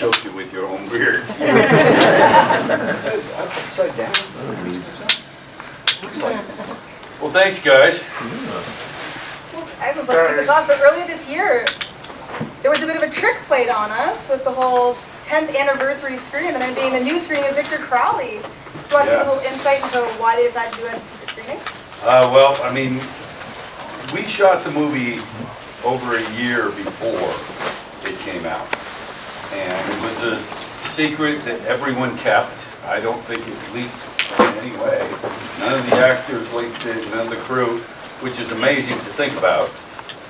choke you with your own beard. Upside down. Looks like. Well, thanks, guys. Well, let's kick this off. So earlier this year, there was a bit of a trick played on us with the whole 10th anniversary screening, and then being the new screening of Victor Crowley. Do you want to give a little insight into why they decided to do it as a secret screening? Well, I mean, we shot the movie over a year before it came out. And it was a secret that everyone kept. I don't think it leaked in any way. None of the actors leaked it, none of the crew, which is amazing to think about.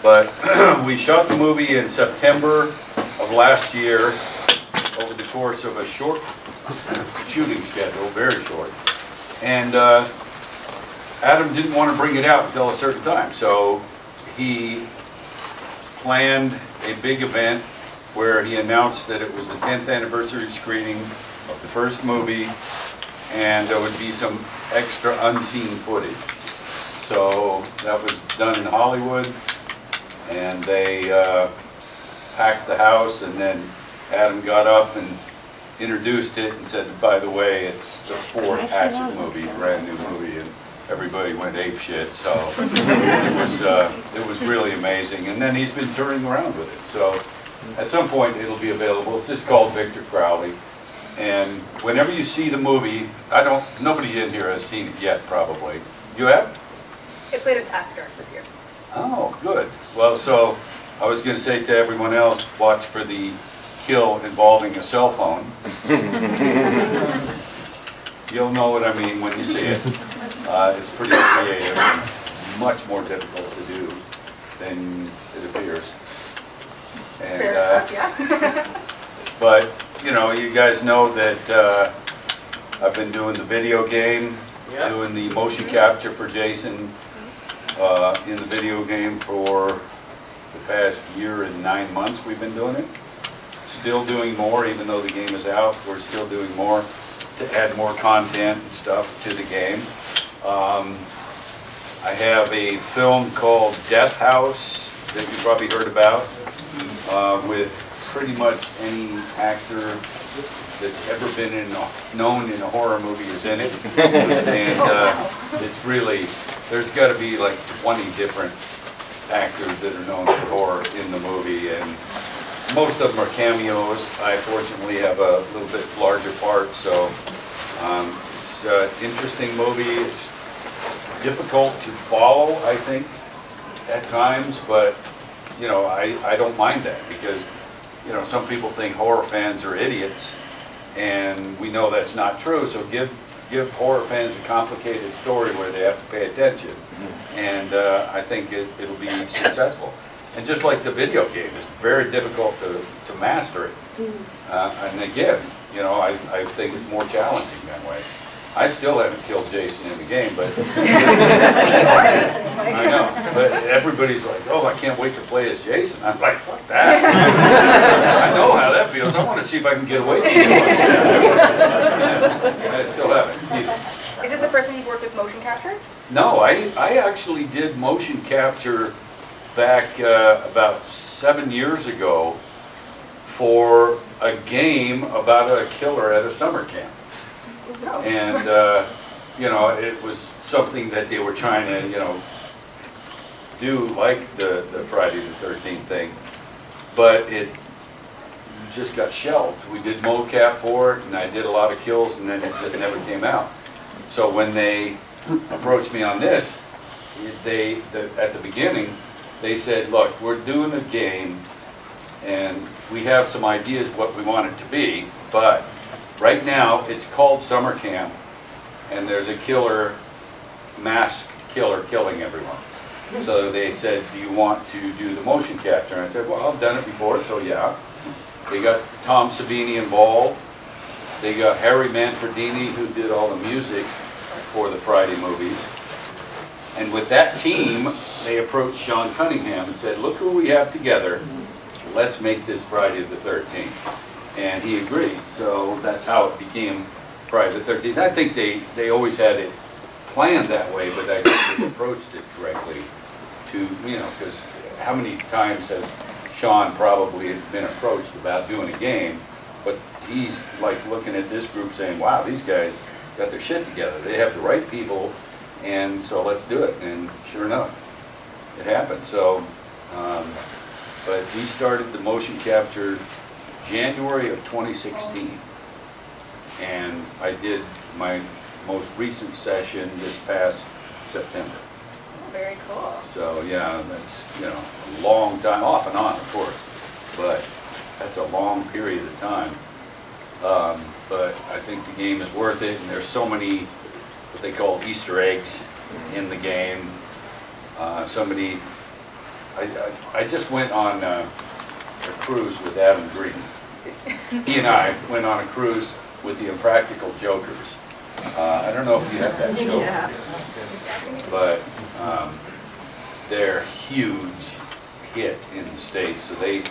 But we shot the movie in September of last year over the course of a short shooting schedule, very short. And Adam didn't want to bring it out until a certain time, so he planned a big event where he announced that it was the 10th anniversary screening of the first movie, and there would be some extra unseen footage. So that was done in Hollywood, and they packed the house, and then Adam got up and introduced it and said, by the way, it's the fourth Hatchet movie, brand new movie, and everybody went apeshit. So it was really amazing. And then he's been touring around with it. So at some point it'll be available. It's just called Victor Crowley. And whenever you see the movie, nobody in here has seen it yet, probably. You have? It played an actor this year. Oh, good. Well, so I was going to say to everyone else, watch for the kill involving a cell phone. You'll know what I mean when you see it. It's pretty creative and much more difficult to do than it appears. And, fair enough, yeah. but, you know, you guys know that I've been doing the video game, doing the motion capture for Jason in the video game for the past year and 9 months we've been doing it. Still doing more, even though the game is out, we're still doing more to add more content and stuff to the game. I have a film called Death House that you probably heard about with pretty much any actor that's ever been known in a horror movie is in it. And it's really, there's got to be like 20 different actors that are known for horror in the movie, and most of them are cameos. I fortunately have a little bit larger part, so it's an interesting movie. It's difficult to follow, I think, at times, but you know, I don't mind that, because you know, some people think horror fans are idiots, and we know that's not true. So give horror fans a complicated story where they have to pay attention, and I think it'll be successful. And just like the video game, it's very difficult to master it. And again, you know, I think it's more challenging that way. I still haven't killed Jason in the game, but I know. But everybody's like, "Oh, I can't wait to play as Jason." I'm like, "Fuck that!" I know how that feels. I want to see if I can get away from it. I still haven't. Is this the first time you've worked with motion capture? No, I actually did motion capture back about 7 years ago for a game about a killer at a summer camp. And, you know, it was something that they were trying to, you know, do like the Friday the 13th thing, but it just got shelved. We did mocap for it, and I did a lot of kills, and then it just never came out. So when they approached me on this, at the beginning, they said, look, we're doing a game, and we have some ideas what we want it to be, but right now it's called summer camp, and there's a killer, masked killer, killing everyone. So they said, do you want to do the motion capture? And I said, well, I've done it before, so yeah. They got Tom Savini involved. They got Harry Manfredini, who did all the music for the Friday movies. And with that team, they approached Sean Cunningham and said, look who we have together. Let's make this Friday the 13th. And he agreed. So that's how it became Friday the 13th. I think they always had it planned that way, but I think they approached it correctly to, you know, because how many times has Sean probably been approached about doing a game but he's like looking at this group saying, wow, these guys got their shit together. They have the right people, and so let's do it. And sure enough, it happened. So, but we started the motion capture January of 2016. And I did my most recent session this past September. Oh, very cool. So yeah, that's, you know, a long time, off and on, of course, but that's a long period of time. But I think the game is worth it, and there's so many what they call Easter eggs in the game. Somebody, I just went on a cruise with Adam Green. He and I went on a cruise with the Impractical Jokers. I don't know if you have that show, Yeah. but they're a huge hit in the States. So they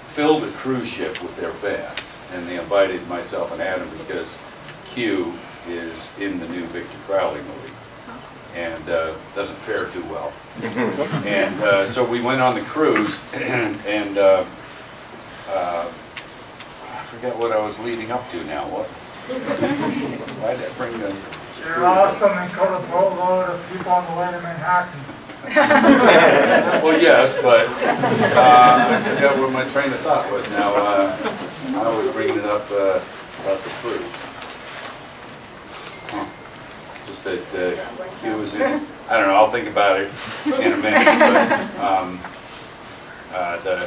filled a cruise ship with their fans, and they invited myself and Adam because Q is in the new Victor Crowley movie and doesn't fare too well. And so we went on the cruise, and I forget what I was leading up to now. What? Why did I bring the... You're awesome and caught a boatload of people on the way to Manhattan. Well, yes, but I forgot where my train of thought was now. I was bringing it up about the cruise. Huh. Just that Q was in... I don't know, I'll think about it in a minute, but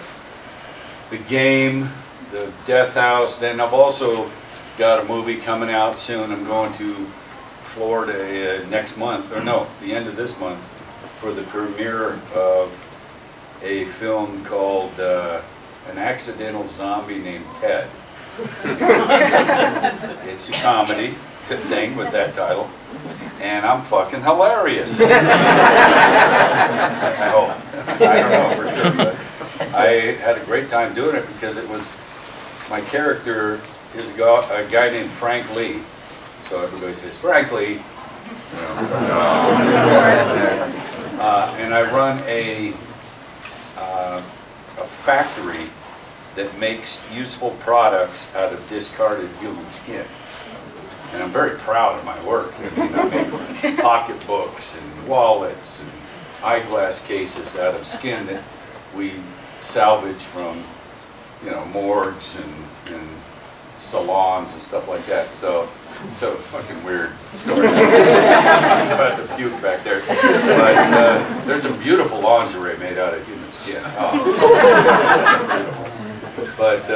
the game, the Death House, then I've also got a movie coming out soon. I'm going to Florida next month, or no, the end of this month, for the premiere of a film called An Accidental Zombie Named Ted. It's a comedy, good thing with that title, and I'm fucking hilarious. I hope. I don't know for sure, but I had a great time doing it because it was, my character is a guy named Frank Lee, so everybody says Frank Lee. You know, and I run a factory that makes useful products out of discarded human skin. And I'm very proud of my work. I mean, I make pocketbooks and wallets and eyeglass cases out of skin that we salvage from, you know, morgues and salons and stuff like that. So it's a fucking weird story. I was about to puke back there. But there's some beautiful lingerie made out of human skin. Oh, it's beautiful. But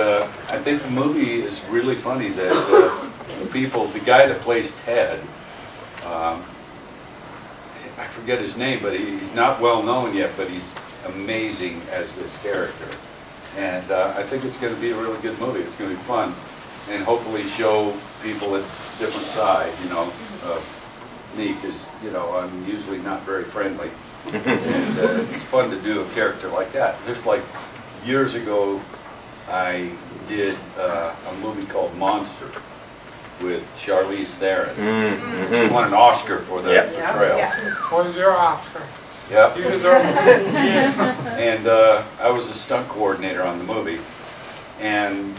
I think the movie is really funny that the guy that plays Ted, I forget his name, but he's not well known yet, but he's amazing as this character. And I think it's going to be a really good movie. It's going to be fun, and hopefully show people a different side, you know, of me, because, you know, I'm usually not very friendly. And it's fun to do a character like that. Just like years ago, I did a movie called Monster with Charlize Theron. She won an Oscar for the portrayal. Yes. What is your Oscar? Yep. You deserve it. And I was a stunt coordinator on the movie. And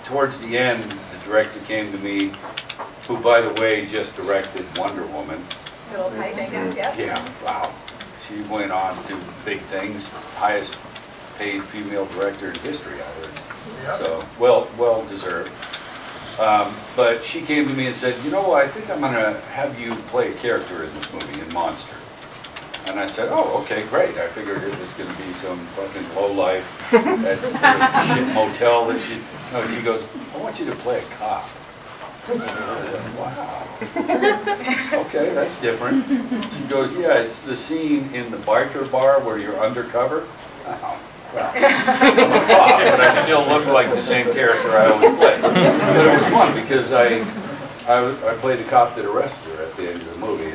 towards the end, the director came to me, who, by the way, just directed Wonder Woman. Little Patty Jenkins, yep. Yeah, wow. She went on to big things, highest paid female director in history, I heard. Yep. So, well deserved. But she came to me and said, you know, I think I'm going to have you play a character in this movie, in Monster. And I said, oh, okay, great. I figured it was going to be some fucking lowlife at the shit motel that she goes, I want you to play a cop. I said, wow. Okay, that's different. She goes, yeah, it's the scene in the biker bar where you're undercover. Oh, well, I'm a cop, but I still look like the same character I always play. But it was fun because I played a cop that arrests her at the end of the movie,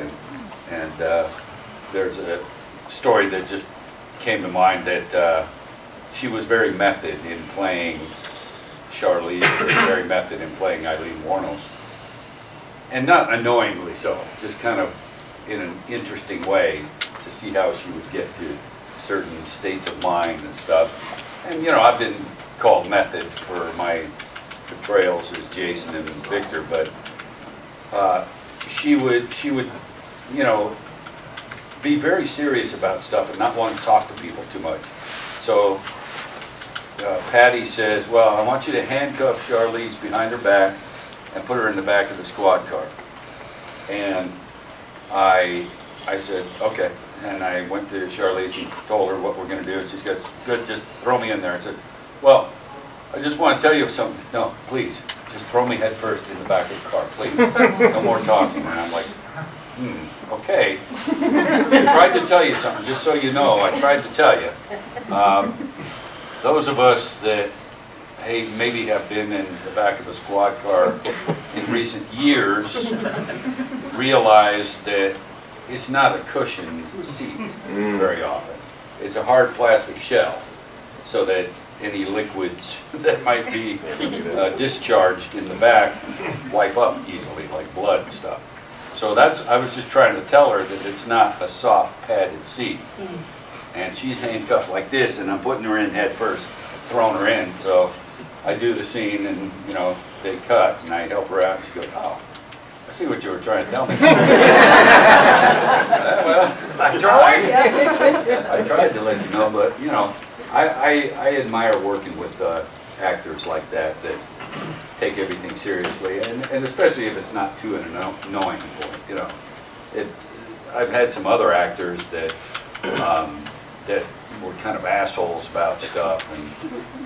and there's a story that just came to mind that she was very method in playing Charlize, very method in playing Eileen Wuornos. And not annoyingly so, just kind of in an interesting way to see how she would get to certain states of mind and stuff. And you know, I've been called method for my portrayals as Jason and Victor, but she would, you know, be very serious about stuff and not want to talk to people too much. So Patty says, well, I want you to handcuff Charlize behind her back and put her in the back of the squad car. And I said, okay. And I went to Charlize and told her what we're going to do. And she goes, good, just throw me in there. I said, well, I just want to tell you something. No, please, just throw me head first in the back of the car, please. No more talking. And I'm like, okay. I tried to tell you something, just so you know, I tried to tell you. Those of us that, hey, maybe have been in the back of a squad car in recent years realize that it's not a cushioned seat very often. It's a hard plastic shell so that any liquids that might be discharged in the back wipe up easily, like blood and stuff. So I was just trying to tell her that it's not a soft padded seat. And she's handcuffed like this, and I'm putting her in head first, throwing her in. So I do the scene, and you know, they cut, and I help her out, and she goes, oh, I see what you were trying to tell me. Well, I tried. I tried to let you know, but you know, I admire working with actors like that take everything seriously, and especially if it's not too an annoying point. You know, I've had some other actors that were kind of assholes about stuff, and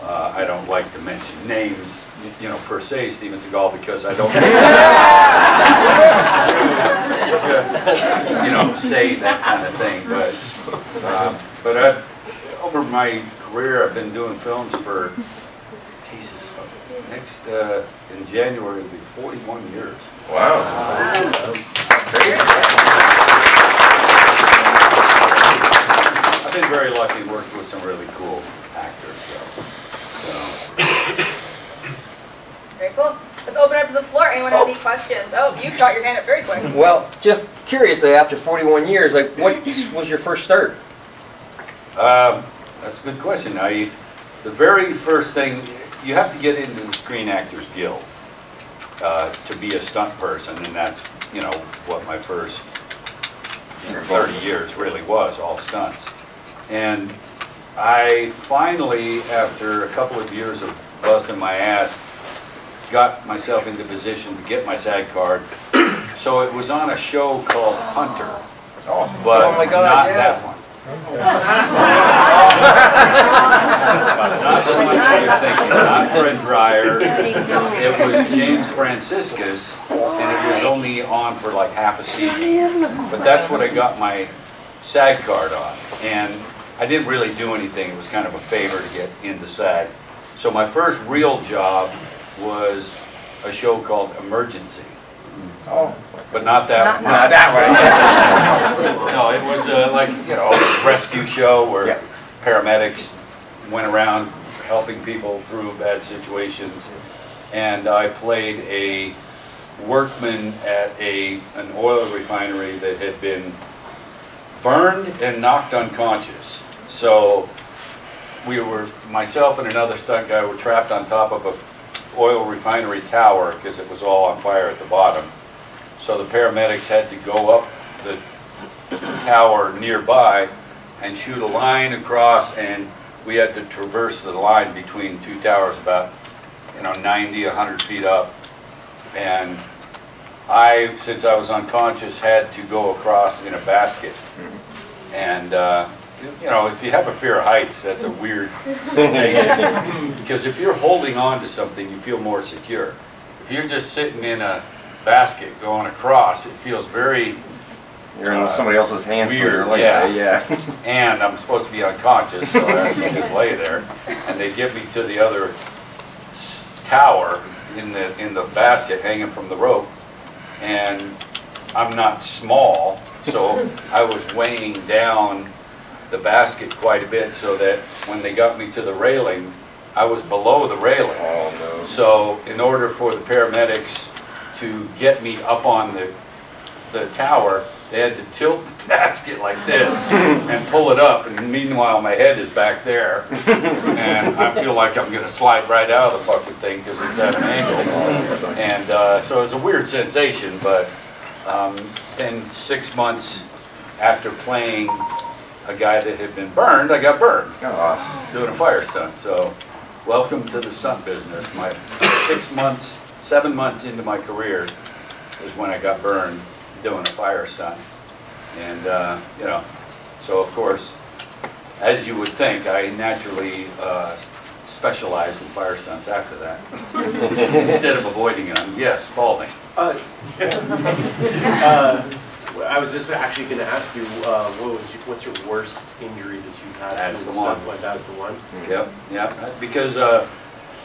I don't like to mention names, you know, per se, Steven Segal, because I don't you know, say that kind of thing. But over my career, I've been doing films for, Jesus, in January it'll be 41 years. Wow. I've been very lucky working with some really cool actors. Very cool. Let's open up to the floor. Anyone have any questions? Oh, you got your hand up very quick. Well, just curiously, after 41 years, like, what was your first start? That's a good question. The very first thing, you have to get into the Screen Actors Guild to be a stunt person, and that's, you know, what my first 30 years really was, all stunts. And I finally, after a couple of years of busting my ass, got myself into position to get my SAG card. So it was on a show called Hunter, but oh my God, not yes. that one. Not the one that you're thinking, not Fred Dreyer. It was James Franciscus, and it was only on for like half a season. But that's what I got my SAG card on. And I didn't really do anything. It was kind of a favor to get into SAG. So my first real job was a show called Emergency. Oh. But not that one. Not that way. No, it was like, you know, a rescue show where paramedics went around helping people through bad situations. And I played a workman at an oil refinery that had been burned and knocked unconscious. So myself and another stunt guy were trapped on top of a oil refinery tower because it was all on fire at the bottom. So the paramedics had to go up the tower nearby and shoot a line across, and we had to traverse the line between two towers about, you know, 90, 100 feet up. And I, since I was unconscious, had to go across in a basket. And you know, if you have a fear of heights, that's a weird sensation. Because if you're holding on to something, you feel more secure. If you're just sitting in a basket going across, it feels very You're in somebody else's hands. weird. Like Yeah. And I'm supposed to be unconscious, so I have to just lay there. And they get me to the other tower in the basket hanging from the rope. And I'm not small, so I was weighing down the basket quite a bit, so that when they got me to the railing, I was below the railing. Oh, no. So in order for the paramedics to get me up on the tower, They had to tilt the basket like this and pull it up, and meanwhile my head is back there, and I feel like I'm going to slide right out of the fucking thing because it's at an angle. And so it was a weird sensation, but then 6 months after playing a guy that had been burned, I got burned doing a fire stunt. So welcome to the stunt business. My 7 months into my career was when I got burned doing a fire stunt. And, you know, so of course, as you would think, I naturally specialized in fire stunts after that, instead of avoiding them. Yes, Spalding. I was just actually going to ask you, what's your worst injury that you've had? That's the one. That's the one? Yep, yeah, because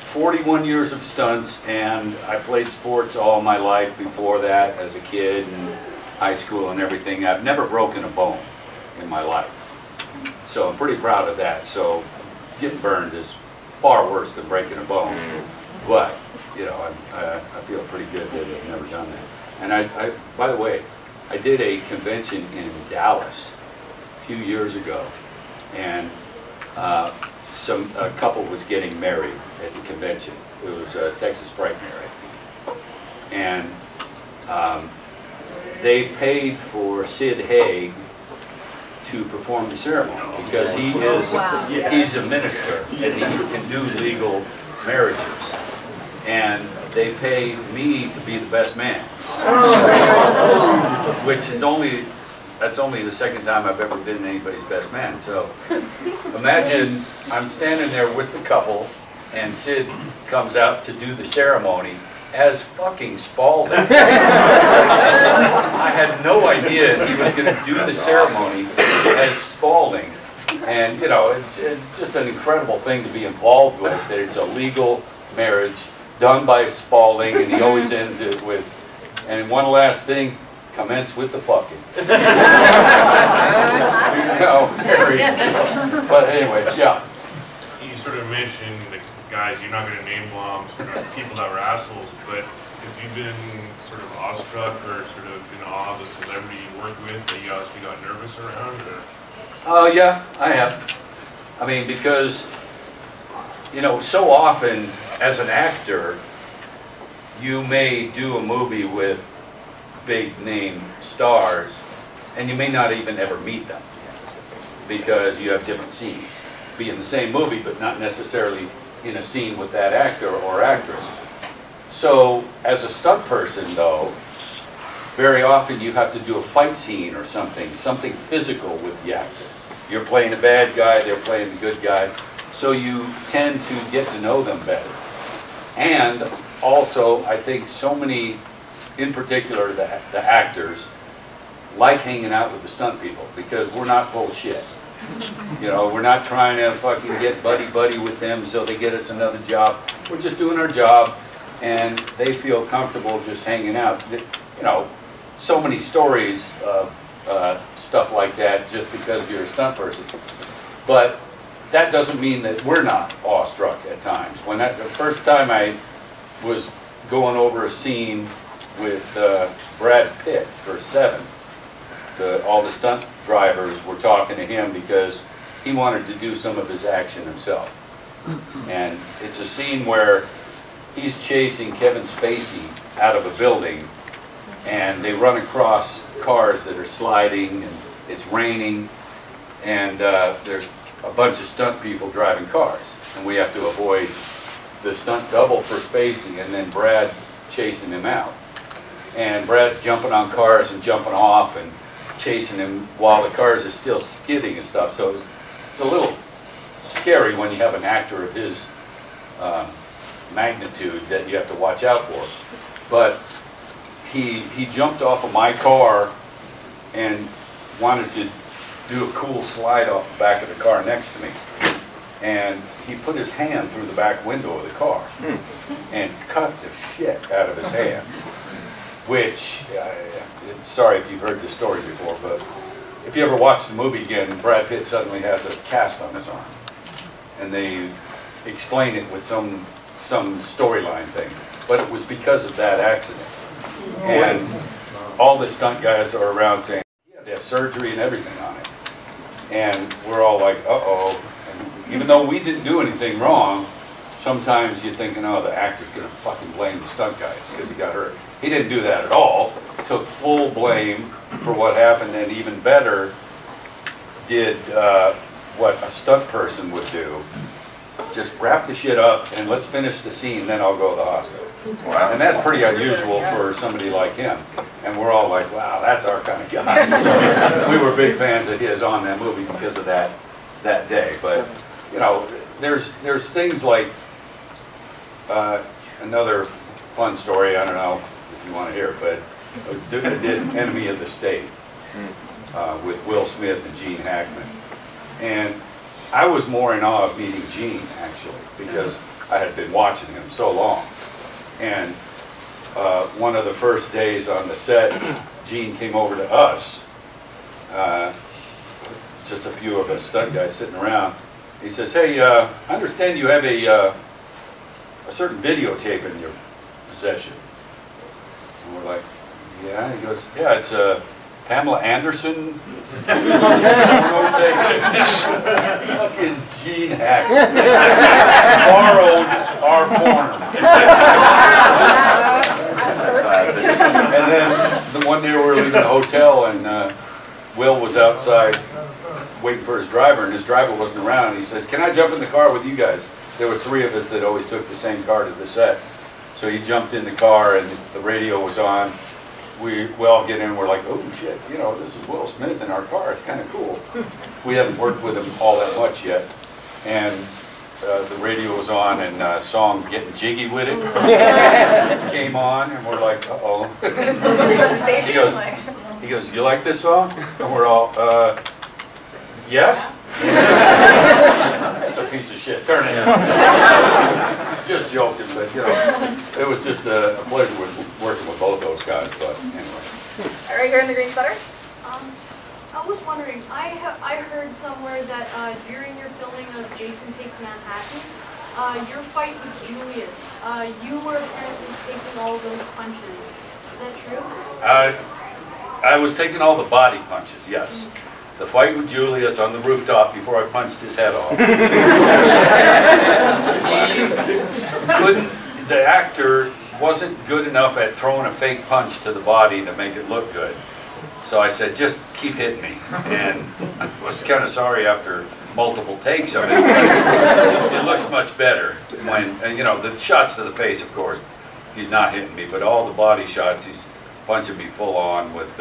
41 years of stunts, and I played sports all my life before that as a kid and high school and everything. I've never broken a bone in my life, so I'm pretty proud of that. So getting burned is far worse than breaking a bone, but you know, I feel pretty good that I've never done that. And I by the way, I did a convention in Dallas a few years ago, and a couple was getting married at the convention. It was Texas Frightmare, I think. And they paid for Sid Haig to perform the ceremony because he's a minister and he can do legal marriages. And they paid me to be the best man, which is that's only the second time I've ever been anybody's best man. So imagine I'm standing there with the couple, and Sid comes out to do the ceremony as fucking Spalding. I had no idea he was going to do the ceremony as Spalding. And, you know, it's just an incredible thing to be involved with, that it's a legal marriage done by Spalding, and he always ends it with, and one last thing, commence with the fucking. But anyway, yeah. You sort of mentioned the guys, you're not going to name them, sort of people that were assholes, but have you been sort of awestruck or sort of in awe of a celebrity you work with that you actually got nervous around? Or? Yeah, I have. I mean, because, you know, so often as an actor, you may do a movie with big name stars, and you may not even ever meet them because you have different scenes. Be in the same movie, but not necessarily in a scene with that actor or actress. So, as a stunt person, though, very often you have to do a fight scene or something physical with the actor. You're playing a bad guy, they're playing the good guy, so you tend to get to know them better. And also, I think so many, in particular the actors, like hanging out with the stunt people because we're not full of shit. You know, we're not trying to fucking get buddy-buddy with them so they get us another job. We're just doing our job, and they feel comfortable just hanging out. You know, so many stories of stuff like that just because you're a stunt person. But that doesn't mean that we're not awestruck at times. When the first time I was going over a scene with Brad Pitt for Seven, all the stunt drivers were talking to him because he wanted to do some of his action himself. And it's a scene where he's chasing Kevin Spacey out of a building, and they run across cars that are sliding, and it's raining, and there's a bunch of stunt people driving cars, and we have to avoid the stunt double for Spacey, and then Brad chasing him out. And Brad jumping on cars and jumping off and chasing him while the cars are still skidding and stuff. So it's a little scary when you have an actor of his magnitude that you have to watch out for. But he jumped off of my car and wanted to do a cool slide off the back of the car next to me. And he put his hand through the back window of the car and cut the shit out of his hand. Which, sorry if you've heard this story before, but if you ever watch the movie again, Brad Pitt suddenly has a cast on his arm. And they explain it with some storyline thing. But it was because of that accident. And all the stunt guys are around saying, They have surgery and everything on it. And we're all like, uh-oh. And even though we didn't do anything wrong, sometimes you're thinking, oh, the actor's gonna fucking blame the stunt guys because he got hurt. He didn't do that at all. Took full blame for what happened, and even better, did what a stunt person would do. Just wrap the shit up and let's finish the scene, then I'll go to the hospital. Wow. And that's pretty unusual for somebody like him. And we're all like, wow, that's our kind of guy. So we were big fans of his on that movie because of that day. But, you know, there's things like, another fun story, I don't know if you want to hear it, but I did Enemy of the State with Will Smith and Gene Hackman. And I was more in awe of meeting Gene, actually, because I had been watching him so long. And one of the first days on the set, Gene came over to us, just a few of us stunt guys sitting around. He says, hey, I understand you have a certain videotape in your possession. And we're like, yeah. He goes, yeah, it's Pamela Anderson. Fucking Gene Hackman borrowed our porn. And then the one day we were leaving the hotel, and Will was outside waiting for his driver, and his driver wasn't around. And he says, can I jump in the car with you guys? There was three of us that always took the same car to the set. So he jumped in the car, and the radio was on. We all get in, we're like, oh shit, you know, this is Will Smith in our car, it's kind of cool. We haven't worked with him all that much yet. And the radio was on, and a song, Getting Jiggy With It, came on, and we're like, uh-oh. He goes, you like this song? And we're all, yes? It's a piece of shit, turn it in. Just joking, but you know, it was just a pleasure working with both those guys, but anyway. All right, here in the green sweater. I was wondering, I heard somewhere that during your filming of Jason Takes Manhattan, your fight with Julius, you were apparently taking all those punches. Is that true? I was taking all the body punches, yes. The fight with Julius on the rooftop before I punched his head off. The actor wasn't good enough at throwing a fake punch to the body to make it look good. So I said, just keep hitting me. And I was kind of sorry after multiple takes of it. It looks much better when, you know, the shots to the face, of course, he's not hitting me, but all the body shots, he's punching me full on with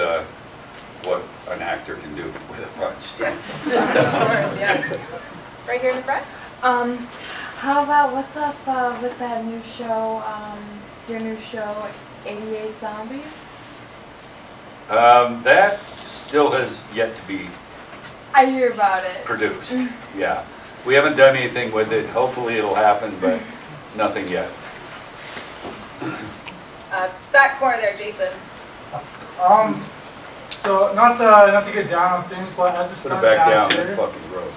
what an actor can do with a punch. So. Of course, yeah. Right here in the front. How about what's up with that new show, your new show, 88 Zombies? That still has yet to be I hear about it. produced. Yeah. We haven't done anything with it. Hopefully it'll happen, but nothing yet. Back corner there, Jason. So not to get down on things, but as a Put it stunt back down, actor, that's fucking gross.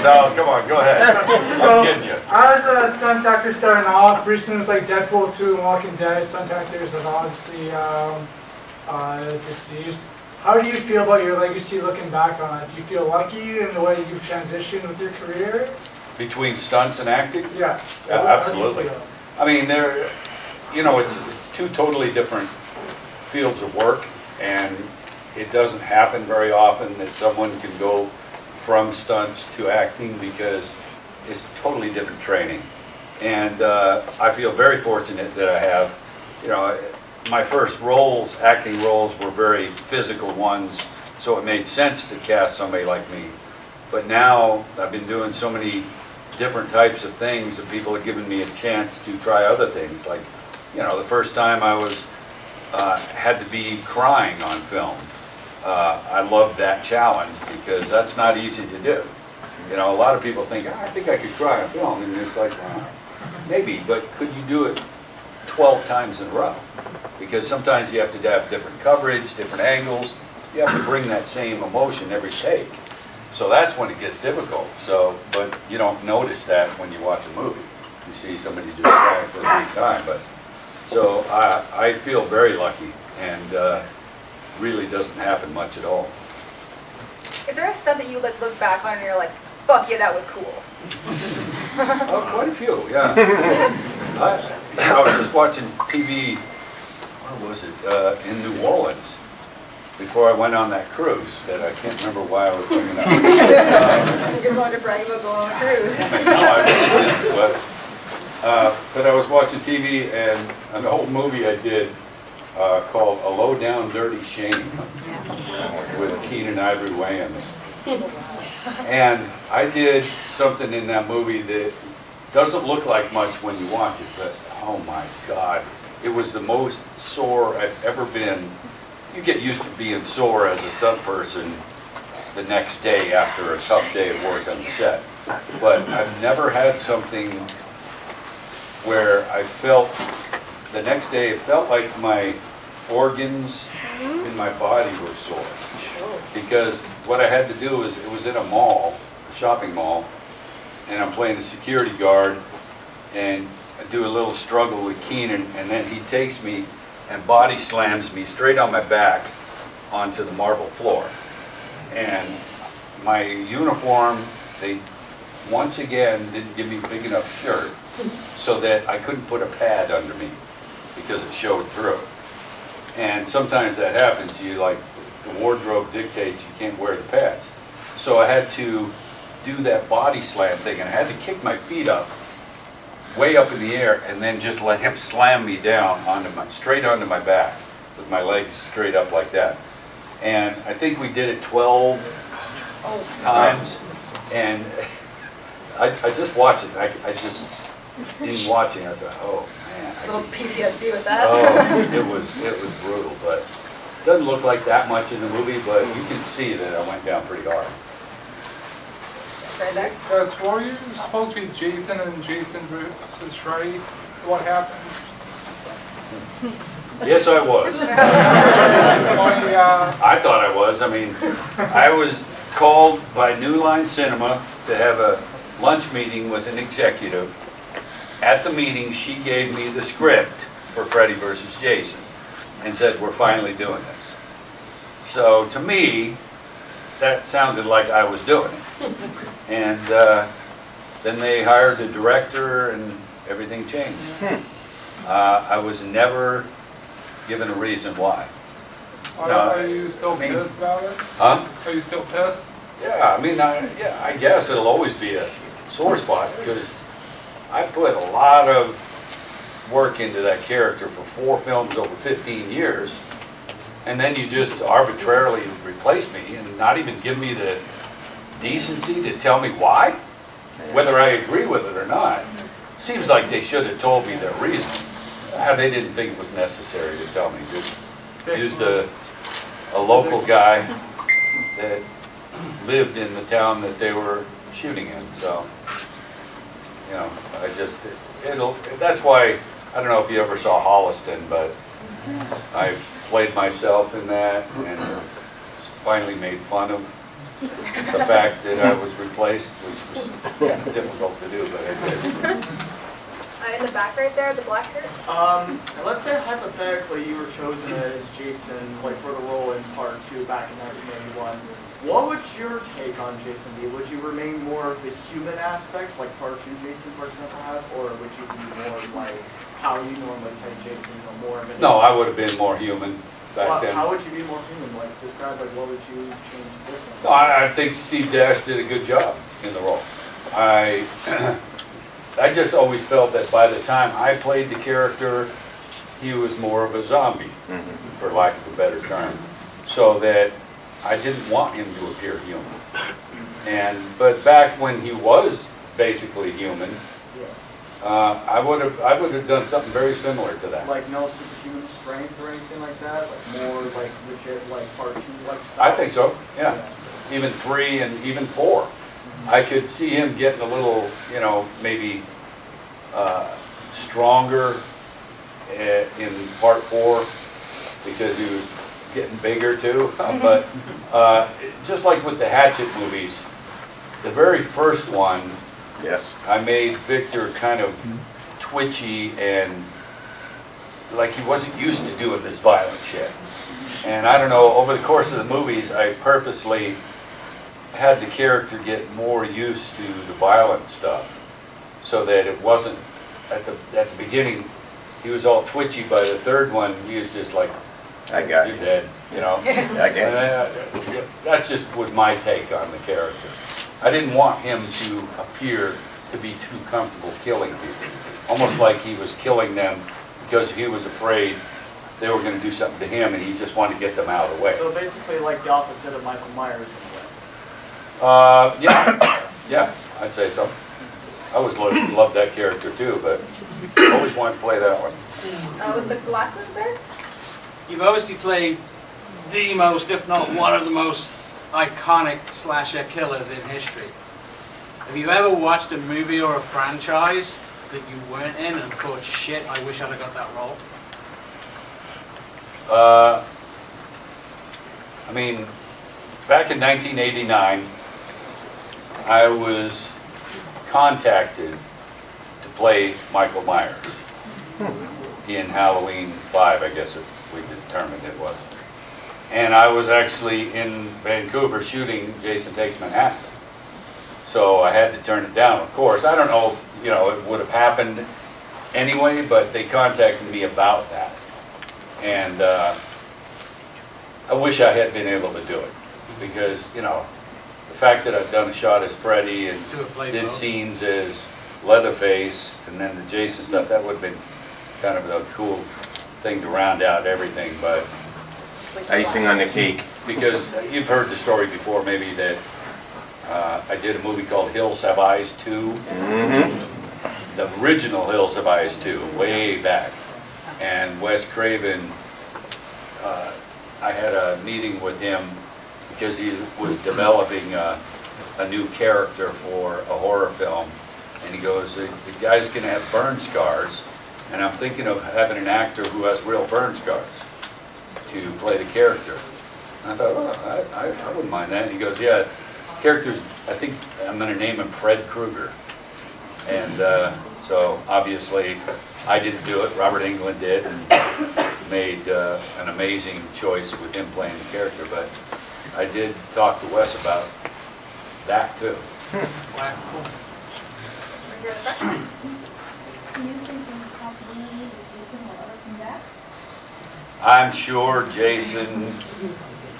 No, come on, go ahead. I'm kidding you. as a stunt actor starting off, recently with like Deadpool 2 and Walking Dead, stunt actors have obviously deceased. How do you feel about your legacy looking back on it? Do you feel lucky in the way you've transitioned with your career? Between stunts and acting? Yeah. Absolutely. I mean, you know, it's two totally different fields of work, and it doesn't happen very often that someone can go from stunts to acting because it's totally different training. And I feel very fortunate that I have, you know, my first roles, acting roles, were very physical ones, so it made sense to cast somebody like me. But now I've been doing so many different types of things that people have given me a chance to try other things. Like, you know, the first time I was had to be crying on film. I loved that challenge because that's not easy to do. You know, a lot of people think, I think I could cry on film, and it's like, well, maybe, but could you do it 12 times in a row? Because sometimes you have to have different coverage, different angles. You have to bring that same emotion every take. So that's when it gets difficult. So, but you don't notice that when you watch a movie. You see somebody just crying for the first time, but So I feel very lucky, and really doesn't happen much at all. Is there a stunt that you like look back on and you're like, fuck yeah, that was cool? Oh, quite a few, yeah. I was just watching TV, where was it, in New Orleans, before I went on that cruise that I can't remember why I was bringing up. You just wanted to brag about going on a cruise. No, I really didn't, but I was watching TV and an old movie I did called A Low Down Dirty Shame with Keenan Ivory Wayans. And I did something in that movie that doesn't look like much when you watch it, but oh my God, it was the most sore I've ever been. You get used to being sore as a stunt person the next day after a tough day of work on the set. But I've never had something where I felt, the next day it felt like my organs in my body were sore. Because what I had to do is, it was in a mall, a shopping mall, and I'm playing a security guard, and I do a little struggle with Keenan, and then he takes me and body slams me straight on my back onto the marble floor. And my uniform, they once again didn't give me a big enough shirt so that I couldn't put a pad under me because it showed through. And sometimes that happens, you like, the wardrobe dictates you can't wear the pads. So I had to do that body slam thing, and I had to kick my feet up, way up in the air, and then just let him slam me down straight onto my back, with my legs straight up like that. And I think we did it 12 times, and I just watched it. I just, in watching, I said, oh man. A little PTSD with that. Oh, it was brutal, but it doesn't look like that much in the movie, but you can see that I went down pretty hard. Right there. Yes, were you supposed to be Jason and Jason versus Freddy? What happened? Yes, I was. I thought I was. I mean, I was called by New Line Cinema to have a lunch meeting with an executive. At the meeting, she gave me the script for Freddy versus Jason and said, we're finally doing this. So to me, that sounded like I was doing it. And then they hired the director and everything changed. I was never given a reason why. Are you still pissed about it? Huh? Are you still pissed? Yeah, I mean, I guess it'll always be a sore spot because I put a lot of work into that character for 4 films over 15 years, and then you just arbitrarily replace me and not even give me the decency to tell me why, whether I agree with it or not. Seems like they should have told me their reason. They didn't think it was necessary to tell me. Just used a local guy that lived in the town that they were shooting in, so. You know, that's why, I don't know if you ever saw Holliston, but I played myself in that and finally made fun of the fact that I was replaced, which was kind of difficult to do, but I did. In the back right there, the black shirt. Let's say hypothetically you were chosen as Jason, like for the role in Part 2 back in 1991. What would your take on Jason be? Would you remain more of the human aspects, like Part 2 Jason, for example, has, or would you be more like how you normally take Jason, more of an... No, I would have been more human back then. How would you be more human? Like, describe, like, what would you change this one? No, I think Steve Dash did a good job in the role. I just always felt that by the time I played the character, he was more of a zombie, for lack of a better term. So that I didn't want him to appear human. But back when he was basically human, I would have done something very similar to that. Like no superhuman strength or anything like that? Like more like legit, like Part 2 like stuff? I think so, yeah. Even 3 and even 4. I could see him getting a little, you know, maybe stronger in Part 4 because he was getting bigger too. But just like with the Hatchet movies, the very first one, yes, I made Victor kind of twitchy and like he wasn't used to doing this violent shit. And I don't know, over the course of the movies, I purposely had the character get more used to the violent stuff, so that it wasn't, at the beginning, he was all twitchy. By the third one, he was just like, I got you're you. dead, you know? I get And that just was my take on the character. I didn't want him to appear to be too comfortable killing people. Almost like he was killing them because he was afraid they were going to do something to him, and he just wanted to get them out of the way. So basically like the opposite of Michael Myers in a way. Yeah, I'd say so. I always loved that character too, but always wanted to play that one. With the glasses there? You've obviously played the most, if not one of the most iconic slasher killers in history. Have you ever watched a movie or a franchise that you weren't in and thought, shit, I wish I'd have got that role? I mean, back in 1989, I was contacted to play Michael Myers in Halloween 5, I guess we determined it was. And I was actually in Vancouver shooting Jason Takes Manhattan. So I had to turn it down, of course. I don't know if, you know, it would have happened anyway, but they contacted me about that. And I wish I had been able to do it, because, you know, the fact that I've done a shot as Freddy and did scenes as Leatherface and then the Jason stuff, that would have been kind of a cool thing to round out everything. But icing on the cake. Because you've heard the story before, maybe, that I did a movie called Hills Have Eyes 2. Mm-hmm. The original Hills Have Eyes 2, way back. And Wes Craven, I had a meeting with him because he was developing a new character for a horror film. And he goes, the guy's going to have burn scars, and I'm thinking of having an actor who has real burn scars to play the character. And I thought, oh, I wouldn't mind that. And he goes, yeah, characters, I think I'm going to name him Fred Krueger. And so obviously I didn't do it, Robert Englund did, and made an amazing choice with him playing the character. But I did talk to Wes about that too. I'm sure Jason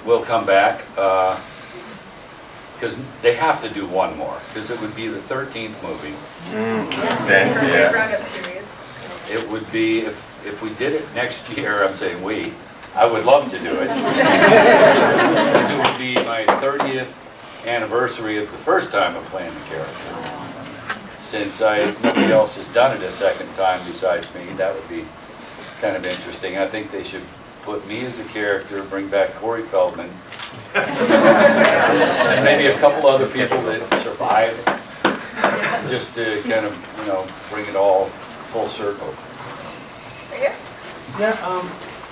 will come back, because they have to do one more, because it would be the 13th movie. Makes sense, yeah. Roundup series. It would be, if we did it next year, I'm saying we, I would love to do it. Because it would be my 30th anniversary of the first time of playing the character. Since nobody else has done it a second time besides me, that would be kind of interesting. I think they should put me as a character, bring back Corey Feldman, and maybe a couple other people that survived, just to kind of, you know, bring it all full circle. Yeah,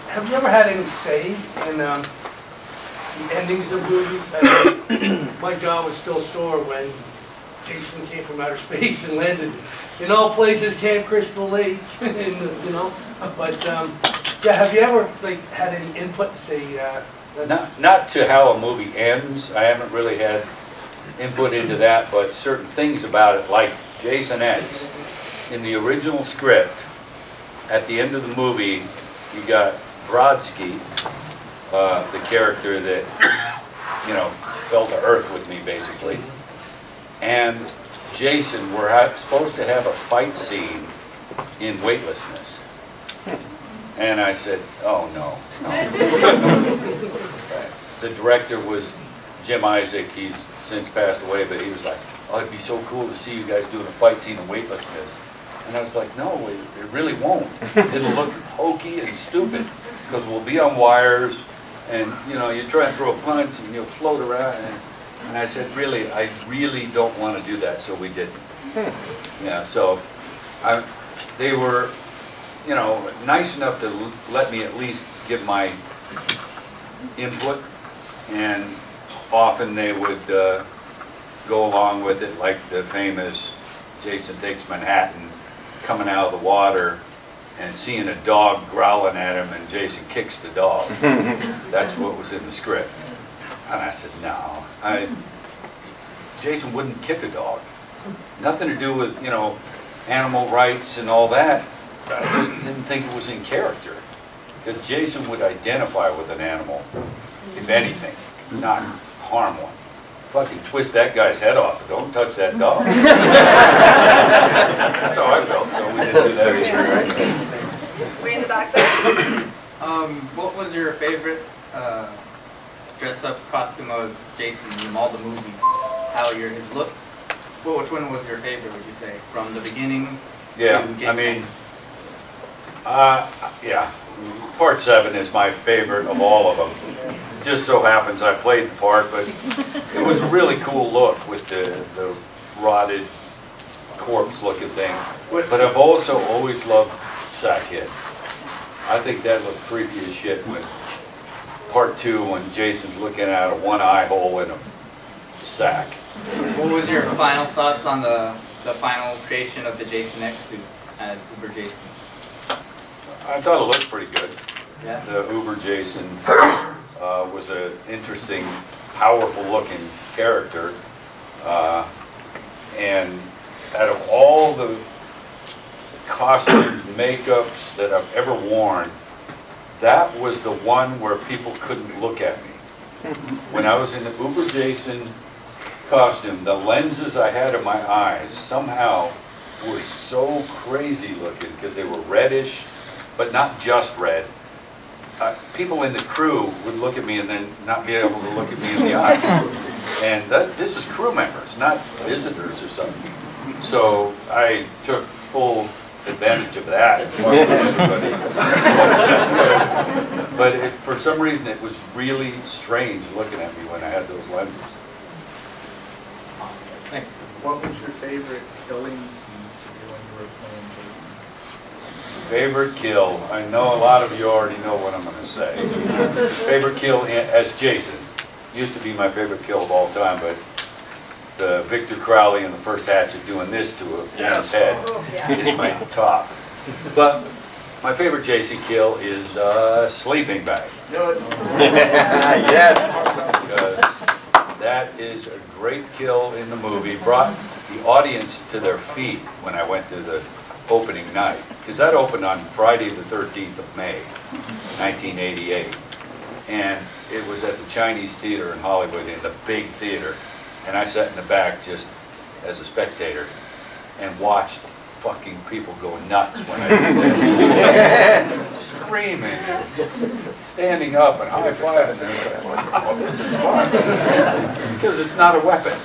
have you ever had any say in the endings of movies? My jaw was still sore when Jason came from outer space and landed in all places, Camp Crystal Lake, and, you know. But yeah, have you ever had any input to say? Not to how a movie ends. I haven't really had input into that, but certain things about it, like Jason X. In the original script, at the end of the movie, you got Brodsky, the character that, you know, fell to earth with me, basically. And Jason were supposed to have a fight scene in Weightlessness. And I said, oh, no. The director was Jim Isaac. He's since passed away, but he was like, oh, it'd be so cool to see you guys doing a fight scene in Weightlessness. And I was like, no, it really won't. It'll look hokey and stupid, because we'll be on wires, and, you know, you try and throw a punch, and you'll float around. And I said, really, I really don't want to do that, so we didn't. Yeah, so they were, you know, nice enough to let me at least give my input, and often they would go along with it, like the famous Jason Takes Manhattan coming out of the water and seeing a dog growling at him and Jason kicks the dog. That's what was in the script. And I said, no, Jason wouldn't kick a dog. Nothing to do with, you know, animal rights and all that. I just didn't think it was in character. Because Jason would identify with an animal, if anything, not harm one. Fucking twist that guy's head off. Don't touch that dog. That's how I felt, so we didn't do that. Way in the back there. What was your favorite dress-up costume of Jason in all the movies? How his look? Well, which one was your favorite, would you say? From the beginning Yeah, to Jason? I mean, yeah. Part 7 is my favorite of all of them. It just so happens I played the part, but it was a really cool look with the rotted corpse-looking thing. But I've also always loved Sackhead. I think that looked creepy as shit when Part 2, when Jason's looking out of one eye hole in a sack. What was your final thoughts on the final creation of the Jason X suit as Uber Jason? I thought it looked pretty good. Yeah. The Uber Jason was an interesting, powerful-looking character, and out of all the costumes, makeups that I've ever worn, that was the one where people couldn't look at me. When I was in the Uber Jason costume, the lenses I had in my eyes somehow were so crazy looking because they were reddish, but not just red. People in the crew would look at me and then not be able to look at me in the eye. And this is crew members, not visitors or something. So I took full advantage of that. But for some reason it was really strange looking at me when I had those lenses. What was your favorite killing scene to do when you were playing Jason? Favorite kill. I know a lot of you already know what I'm going to say. Favorite kill as Jason. Used to be my favorite kill of all time, but the Victor Crowley in the first Hatchet doing this to a man's head is my top. But my favorite Jason kill is sleeping bag. Yes. Because that is a great kill in the movie. Brought the audience to their feet when I went to the opening night. Because that opened on Friday the 13th of May, 1988. And it was at the Chinese Theater in Hollywood, in the big theater. And I sat in the back just as a spectator and watched fucking people go nuts when I did that. Screaming and standing up and high-fiving. And I was like, wow, this is fun. Because it's not a weapon.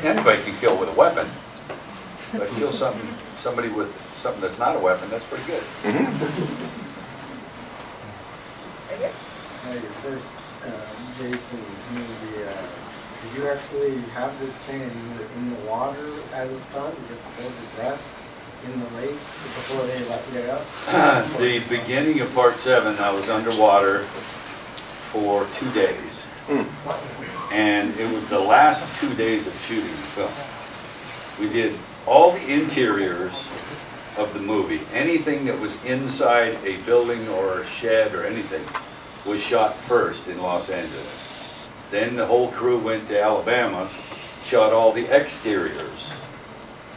Anybody can kill with a weapon. But kill somebody with something that's not a weapon, that's pretty good. Your first Jason movie, did you actually have the thing in the water as a stunt? Did you hold your breath in the lake before they let you up? The beginning of Part 7, I was underwater for 2 days. And it was the last 2 days of shooting the film. We did all the interiors of the movie. Anything that was inside a building or a shed or anything was shot first in Los Angeles. Then the whole crew went to Alabama, shot all the exteriors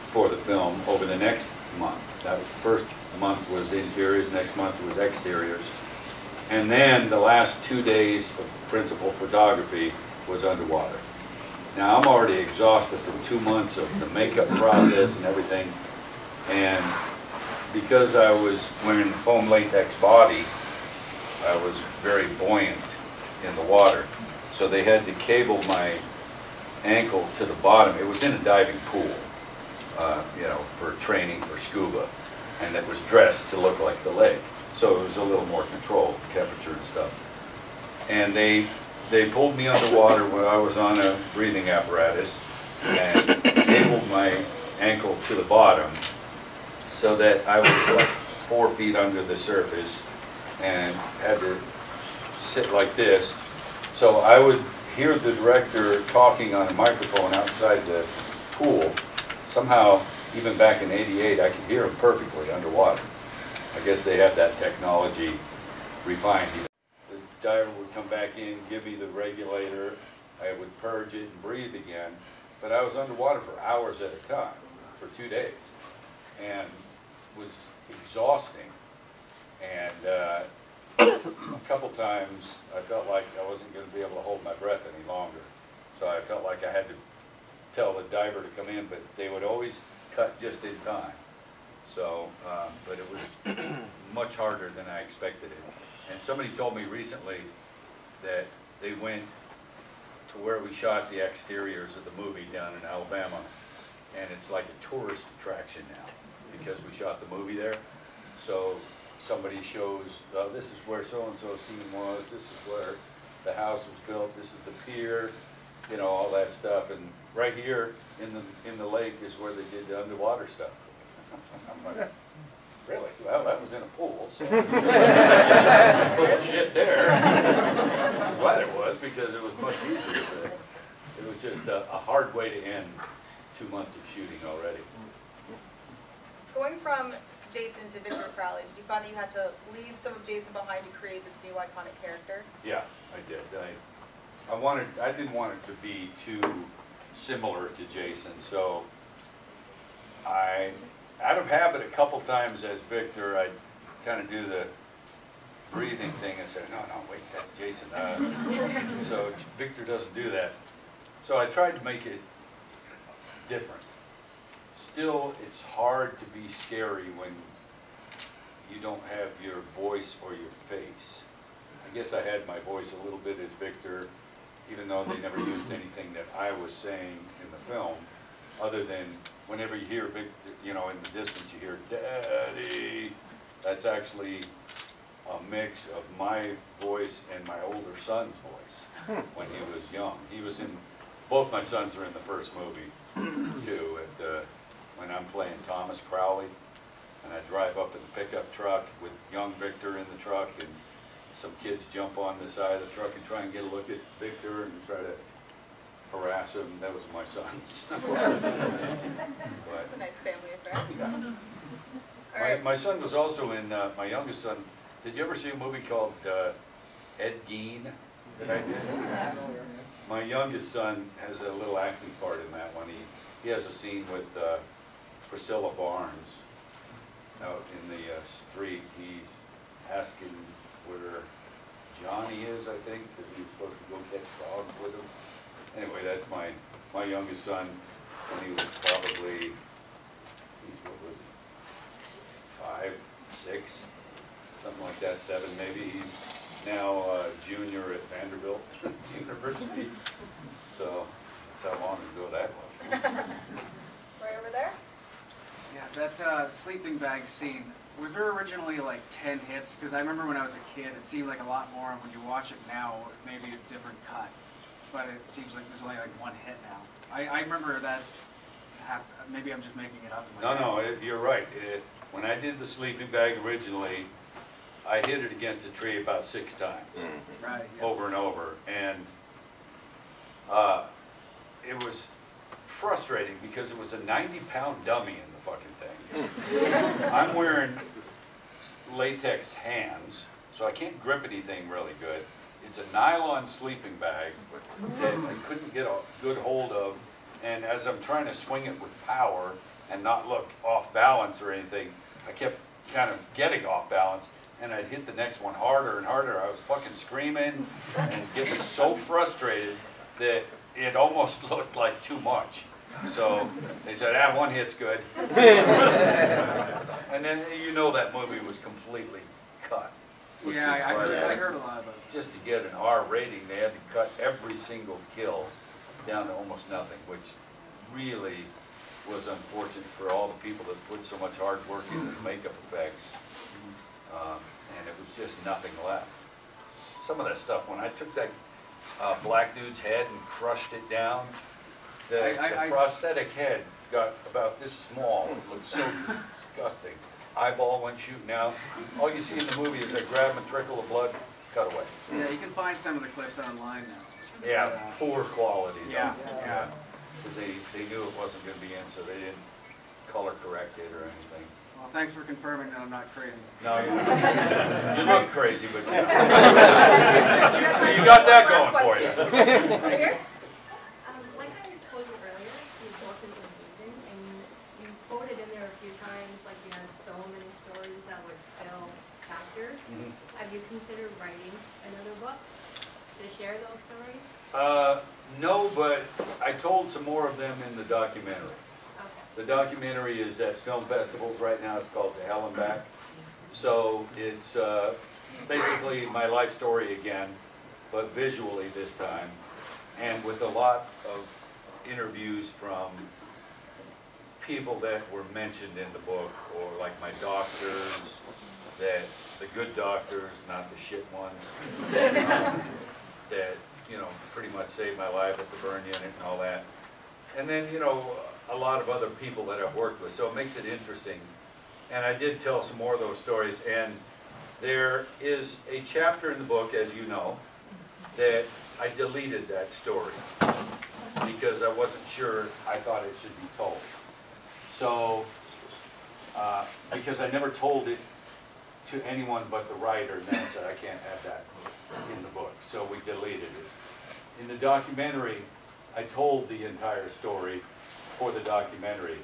for the film over the next month. That first month was interiors, next month was exteriors. And then the last 2 days of principal photography was underwater. Now I'm already exhausted from 2 months of the makeup process and everything. And because I was wearing the foam latex body, I was very buoyant in the water. So they had to cable my ankle to the bottom. It was in a diving pool, you know, for training for scuba. And it was dressed to look like the lake. So it was a little more controlled, temperature and stuff. And they pulled me underwater when I was on a breathing apparatus and cabled my ankle to the bottom so that I was like 4 feet under the surface and had to sit like this. So I would hear the director talking on a microphone outside the pool. Somehow, even back in '88, I could hear him perfectly underwater. I guess they have that technology refined. The diver would come back in, give me the regulator, I would purge it and breathe again, but I was underwater for hours at a time, for 2 days, and was exhausting. And a couple times I felt like I wasn't going to be able to hold my breath any longer. So I felt like I had to tell the diver to come in, but they would always cut just in time. So, but it was much harder than I expected it. And somebody told me recently that they went to where we shot the exteriors of the movie down in Alabama, and it's like a tourist attraction now because we shot the movie there. So somebody shows, this is where so-and-so scene was, this is where the house was built, this is the pier, you know, all that stuff. And right here in the lake is where they did the underwater stuff. I'm like, really? Well, that was in a pool, so put shit there. I'm glad it was, because it was much easier. It was just a hard way to end 2 months of shooting already. Going from Jason to Victor Crowley, did you find that you had to leave some of Jason behind to create this new iconic character? Yeah, I did. I didn't want it to be too similar to Jason, so out of habit, a couple times as Victor, I'd kind of do the breathing thing and say, no, wait, that's Jason. So Victor doesn't do that. So I tried to make it different. Still, it's hard to be scary when you don't have your voice or your face. I guess I had my voice a little bit as Victor, even though they never used anything that I was saying in the film, other than whenever you hear Victor, you know, in the distance you hear, Daddy. That's actually a mix of my voice and my older son's voice when he was young. He was in, both my sons are in the first movie too, when I'm playing Thomas Crowley, and I drive up in the pickup truck with young Victor in the truck, and some kids jump on the side of the truck and try and get a look at Victor and try to harass him. That was my sons. That's a nice family affair. Yeah. My son was also in, my youngest son, did you ever see a movie called Ed Gein that I did? My youngest son has a little acting part in that one. He has a scene with Priscilla Barnes out in the street. He's asking where Johnny is, I think, because he's supposed to go catch frogs with him. Anyway, that's my youngest son, when he was probably, what was he, 5, 6, something like that, 7 maybe. He's now a junior at Vanderbilt University. So that's how long ago that was. Right over there? Yeah, that sleeping bag scene, was there originally like 10 hits? Because I remember when I was a kid, it seemed like a lot more, and when you watch it now, maybe a different cut. But it seems like there's only like 1 hit now. I remember that, maybe I'm just making it up. In my head. You're right. When I did the sleeping bag originally, I hit it against a tree about 6 times, right, yeah. Over and over. And it was frustrating because it was a 90-pound dummy in the fucking thing. I'm wearing latex hands, so I can't grip anything really good. It's a nylon sleeping bag that I couldn't get a good hold of, and as I'm trying to swing it with power and not look off balance or anything, I kept kind of getting off balance, and I'd hit the next one harder and harder. I was fucking screaming and getting so frustrated that it almost looked like too much. So they said, 1 hit's good. And then you know that movie was completely cut. Yeah, I heard a lot about it. Just to get an R rating, they had to cut every single kill down to almost nothing, which really was unfortunate for all the people that put so much hard work into the makeup effects. And it was just nothing left. Some of that stuff, when I took that black dude's head and crushed it down, the prosthetic head got about this small. It looked so disgusting. Eyeball went shooting out. All you see in the movie is I grab him, a trickle of blood, cut away. Yeah, you can find some of the clips online now. Yeah, poor quality. Yeah. Because they knew it wasn't going to be in, so they didn't color correct it or anything. Well, thanks for confirming that I'm not crazy. No, you look crazy, but you got that going for you. Right here? Like I told you earlier, your book is amazing, and you quoted in there a few times, like you had so many stories that would fill chapters. Have you considered writing another book to share those stories? No, but I told some more of them in the documentary. The documentary is at film festivals right now. It's called To Hell and Back. So it's basically my life story again, but visually this time, and with a lot of interviews from people that were mentioned in the book, or like my doctors, that the good doctors, not the shit ones, that, you know, pretty much saved my life at the burn unit and all that. And then, you know, a lot of other people that I've worked with, so it makes it interesting. And I did tell some more of those stories, and there is a chapter in the book, as you know, that I deleted that story because I wasn't sure I thought it should be told. So, because I never told it to anyone but the writer, and then I said I can't have that in the book, so we deleted it. In the documentary, I told the entire story for the documentary,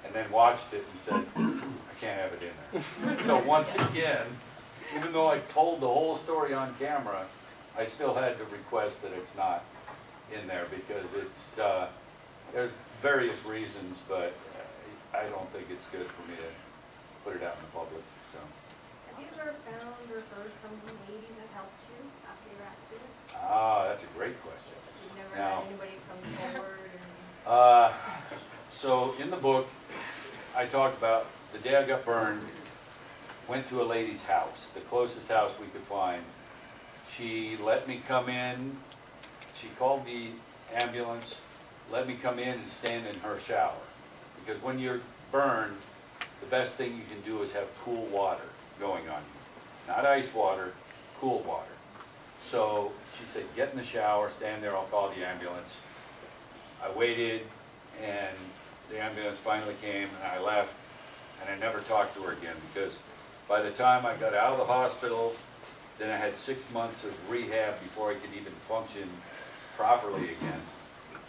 and then watched it and said, I can't have it in there. So once again, even though I told the whole story on camera, I still had to request that it's not in there because it's, there's various reasons, but I don't think it's good for me to put it out in the public. So. Have you ever found or heard from the Navy that helped you after your accident? Ah, that's a great question. You've never Now, had anybody come forward? So in the book, I talk about the day I got burned, went to a lady's house, the closest house we could find. She let me come in, she called the ambulance, let me come in and stand in her shower. Because when you're burned, the best thing you can do is have cool water going on you. Not ice water, cool water. So she said, get in the shower, stand there, I'll call the ambulance. I waited, and the ambulance finally came, and I left, and I never talked to her again, because by the time I got out of the hospital, then I had 6 months of rehab before I could even function properly again.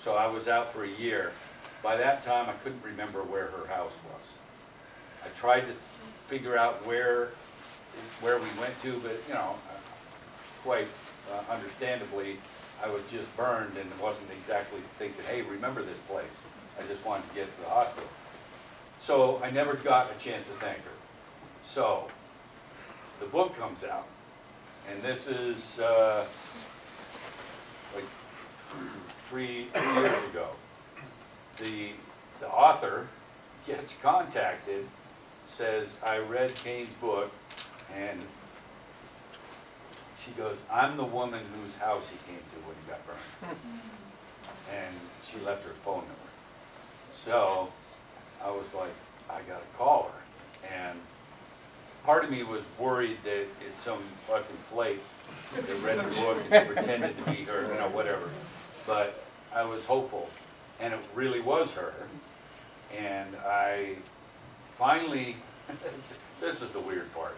So I was out for a year. By that time, I couldn't remember where her house was. I tried to figure out where we went to, but, you know, quite understandably, I was just burned and wasn't exactly thinking, hey, remember this place. I just wanted to get to the hospital. So I never got a chance to thank her. So the book comes out, and this is like three years ago. The author gets contacted, says, I read Kane's book, and she goes, I'm the woman whose house he came to when he got burned. And she left her phone number. So I was like, I gotta call her. And part of me was worried that it's some fucking flake that read the book and pretended to be her, you know, whatever. But I was hopeful, and it really was her. And I finally, this is the weird part.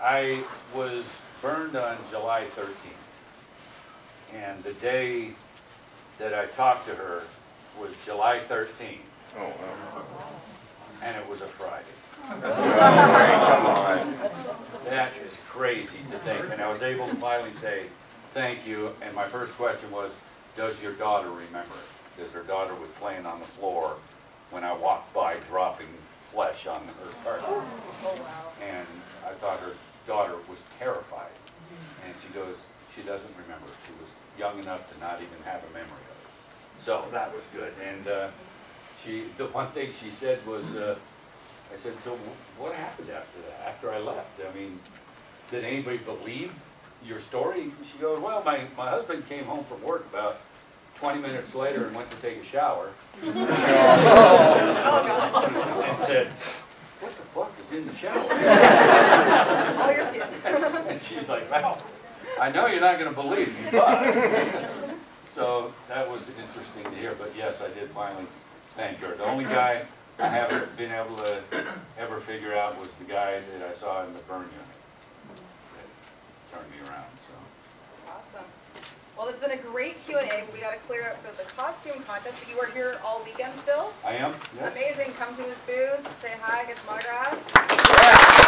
I was burned on July 13th. And the day that I talked to her was July 13th. Oh, wow. And it was a Friday. Come on. That is crazy to think. And I was able to finally say, thank you. And my first question was, does your daughter remember it? Because her daughter was playing on the floor when I walked by dropping flesh on her carpet. Oh, wow. And I thought her daughter was terrified. And she goes, she doesn't remember. She was young enough to not even have a memory of it. So that was good. And the one thing she said was, I said, so what happened after that, after I left? I mean, did anybody believe your story? She goes, well, my husband came home from work about 20 minutes later and went to take a shower. And said, what the fuck is in the shower? All your skin. And she's like, well, I know you're not going to believe me, but. So that was interesting to hear. But yes, I did finally thank her. The only guy I haven't been able to ever figure out was the guy that I saw in the burn unit that turned me around. So. Awesome. Well, it's been a great Q&A, but we got to clear up for the costume contest. But you are here all weekend still? I am, yes. Amazing. Come to his booth, say hi, get some autographs.